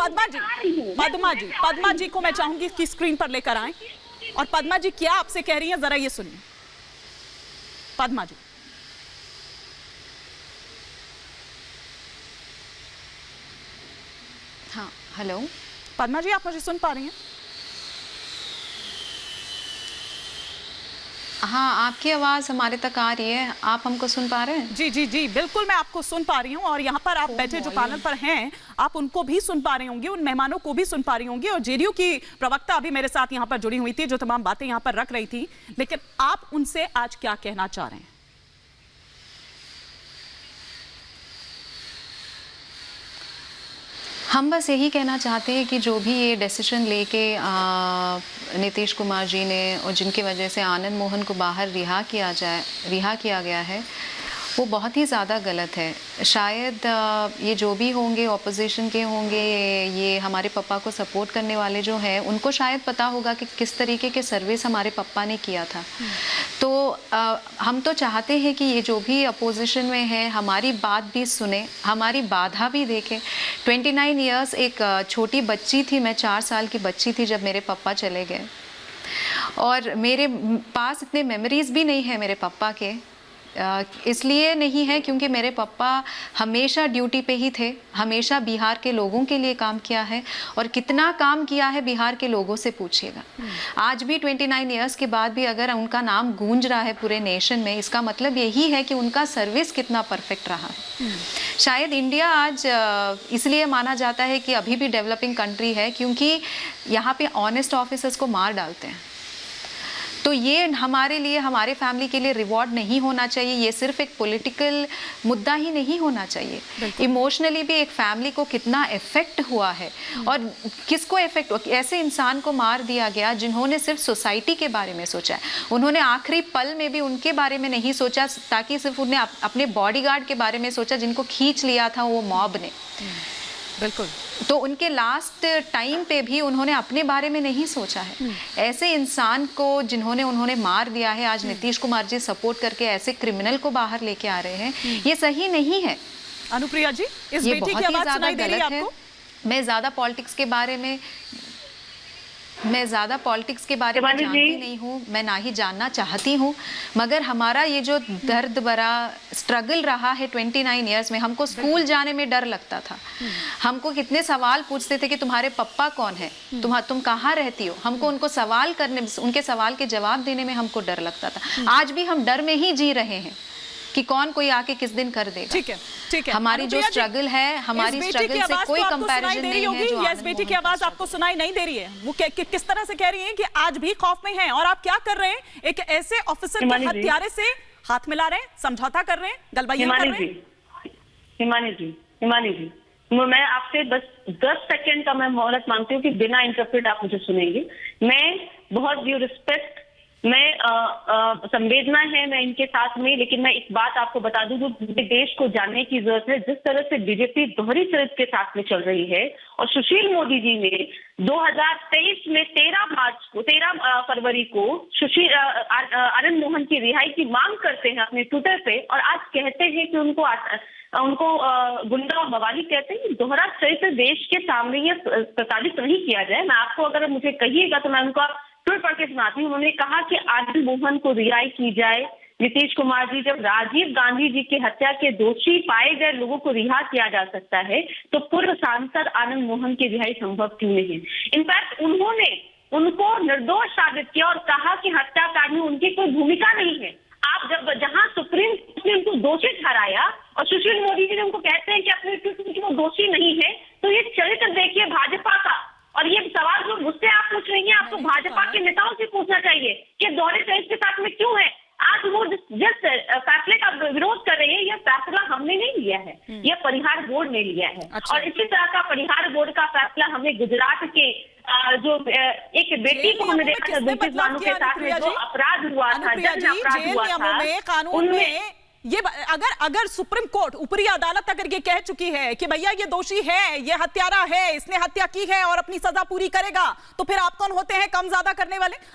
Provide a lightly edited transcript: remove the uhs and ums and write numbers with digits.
पद्मा जी को मैं चाहूंगी कि स्क्रीन पर लेकर आएं। और पद्मा जी क्या आपसे कह रही हैं, जरा ये सुनिए। पद्मा जी। हाँ, हेलो पद्मा जी, आप मुझे सुन पा रही हैं? हाँ, आपकी आवाज़ हमारे तक आ रही है। आप हमको सुन पा रहे हैं? जी जी जी, बिल्कुल मैं आपको सुन पा रही हूँ। और यहाँ पर आप बैठे जो पैनल पर हैं, आप उनको भी सुन पा रही होंगी, उन मेहमानों को भी सुन पा रही होंगी। और जेडीयू की प्रवक्ता अभी मेरे साथ यहाँ पर जुड़ी हुई थी, जो तमाम बातें यहाँ पर रख रही थी। लेकिन आप उनसे आज क्या कहना चाह रहे हैं? हम बस यही कहना चाहते हैं कि जो भी ये डिसीजन लेके नीतीश कुमार जी ने, और जिनकी वजह से आनंद मोहन को बाहर रिहा किया गया है, वो बहुत ही ज़्यादा गलत है। शायद ये जो भी होंगे, ऑपोजिशन के होंगे, ये हमारे पापा को सपोर्ट करने वाले जो हैं, उनको शायद पता होगा कि किस तरीके के सर्विस हमारे पापा ने किया था। तो हम तो चाहते हैं कि ये जो भी अपोजिशन में है, हमारी बात भी सुने, हमारी बाधा भी देखें। 29 इयर्स एक छोटी बच्ची थी, मैं 4 साल की बच्ची थी जब मेरे पापा चले गए। और मेरे पास इतने मेमोरीज़ भी नहीं है मेरे पापा के। इसलिए नहीं है क्योंकि मेरे पापा हमेशा ड्यूटी पे ही थे, हमेशा बिहार के लोगों के लिए काम किया है। और कितना काम किया है बिहार के लोगों से पूछिएगा। आज भी 29 इयर्स के बाद भी अगर उनका नाम गूंज रहा है पूरे नेशन में, इसका मतलब यही है कि उनका सर्विस कितना परफेक्ट रहा है। शायद इंडिया आज इसलिए माना जाता है कि अभी भी डेवलपिंग कंट्री है क्योंकि यहाँ पे ऑनेस्ट ऑफिसर्स को मार डालते हैं। तो ये हमारे लिए, हमारे फैमिली के लिए रिवॉर्ड नहीं होना चाहिए। ये सिर्फ एक पॉलिटिकल मुद्दा ही नहीं होना चाहिए। इमोशनली भी एक फैमिली को कितना इफेक्ट हुआ है, और किसको इफेक्ट, ऐसे इंसान को मार दिया गया जिन्होंने सिर्फ सोसाइटी के बारे में सोचा है। उन्होंने आखिरी पल में भी उनके बारे में नहीं सोचा, ताकि सिर्फ उन्हें अपने बॉडीगार्ड के बारे में सोचा जिनको खींच लिया था वो मॉब ने। बिल्कुल। तो उनके लास्ट टाइम पे भी उन्होंने अपने बारे में नहीं सोचा है। ऐसे इंसान को उन्होंने मार दिया है। आज नीतीश कुमार जी सपोर्ट करके ऐसे क्रिमिनल को बाहर लेके आ रहे हैं, ये सही नहीं है। अनुप्रिया जी, इस बेटी की आवाज सुनाई दे रही है आपको? मैं ज़्यादा पॉलिटिक्स के बारे में जानती नहीं हूँ, मैं ना ही जानना चाहती हूँ। मगर हमारा ये जो दर्द भरा स्ट्रगल रहा है 29 इयर्स में, हमको स्कूल जाने में डर लगता था। हमको कितने सवाल पूछते थे कि तुम्हारे पप्पा कौन है, तुम कहाँ रहती हो। हमको उनको सवाल करने, उनके सवाल के जवाब देने में हमको डर लगता था। आज भी हम डर में ही जी रहे हैं कि कौन कोई आके किस दिन कर देगा। ठीक है, ठीक है। हमारी जो स्ट्रगल है, हमारी स्ट्रगल से कोई कंपैरिजन नहीं है। जो इस बेटी की आवाज आपको सुनाई नहीं दे रही है, वो किस तरह से कह रही है कि आज भी खौफ में है, और आप क्या कर रहे हैं? एक ऐसे ऑफिसर के हत्यारे से हाथ मिला रहे हैं, समझौता कर रहे हैं, गलबैया कर रहे हैं। हिमानी जी, मैं आपसे बस 10 सेकंड का मैं मोहलत मांगती हूँ कि बिना इंटरप्रेट आप मुझे सुनेंगे। मैं बहुत ड्यू रिस्पेक्ट, मैं संवेदना है मैं इनके साथ में, लेकिन मैं एक बात आपको बता दूं जो पूरे देश को जानने की जरूरत है। जिस तरह से बीजेपी दोहरी चरित्र के साथ में चल रही है, और सुशील मोदी जी ने 2023 में 13 फरवरी को आनंद मोहन की रिहाई की मांग करते हैं अपने ट्विटर पे, और आज कहते हैं कि उनको गुंडा और मवाली कहते हैं। दोहरा चरित्र देश के सामने ये प्रसारित नहीं किया जाए। मैं आपको, अगर मुझे कहिएगा तो मैं उनका ट्वीट पढ़ के सुनाती हूँ। उन्होंने कहा कि आनंद मोहन को रिहाई की जाए। नीतीश कुमार जी, जब राजीव गांधी जी की हत्या के दोषी पाए गए लोगों को रिहा किया जा सकता है, तो पूर्व सांसद आनंद मोहन की रिहाई संभव क्यों नहीं? इनफैक्ट उन्होंने उनको निर्दोष साबित किया और कहा कि हत्याकांड में उनकी कोई भूमिका नहीं है। आप जहां सुप्रीम कोर्ट ने उनको दोषी ठहराया और सुशील मोदी जी ने उनको कहते हैं कि अपने ट्वीट में वो दोषी नहीं है, तो ये चरित्र देखिए भाजपा का। और ये सवाल जो मुझसे आप पूछ रही हैं, आपको भाजपा के नेताओं से पूछना चाहिए कि दोहरे चरित्र के साथ में क्यों है। आज वो जिस फैसले का विरोध कर रहे हैं, यह फैसला हमने नहीं लिया है, यह परिहार बोर्ड ने लिया है। अच्छा। और इसी तरह का परिहार बोर्ड का फैसला हमने गुजरात के जो एक बेटी को हमने देखा था, 32 वालों के साथ में जो अपराध हुआ था, अपराध हुआ था, कानून में ये अगर सुप्रीम कोर्ट, ऊपरी अदालत अगर ये कह चुकी है कि भैया ये दोषी है, ये हत्यारा है, इसने हत्या की है और अपनी सजा पूरी करेगा, तो फिर आप कौन होते हैं कम ज्यादा करने वाले?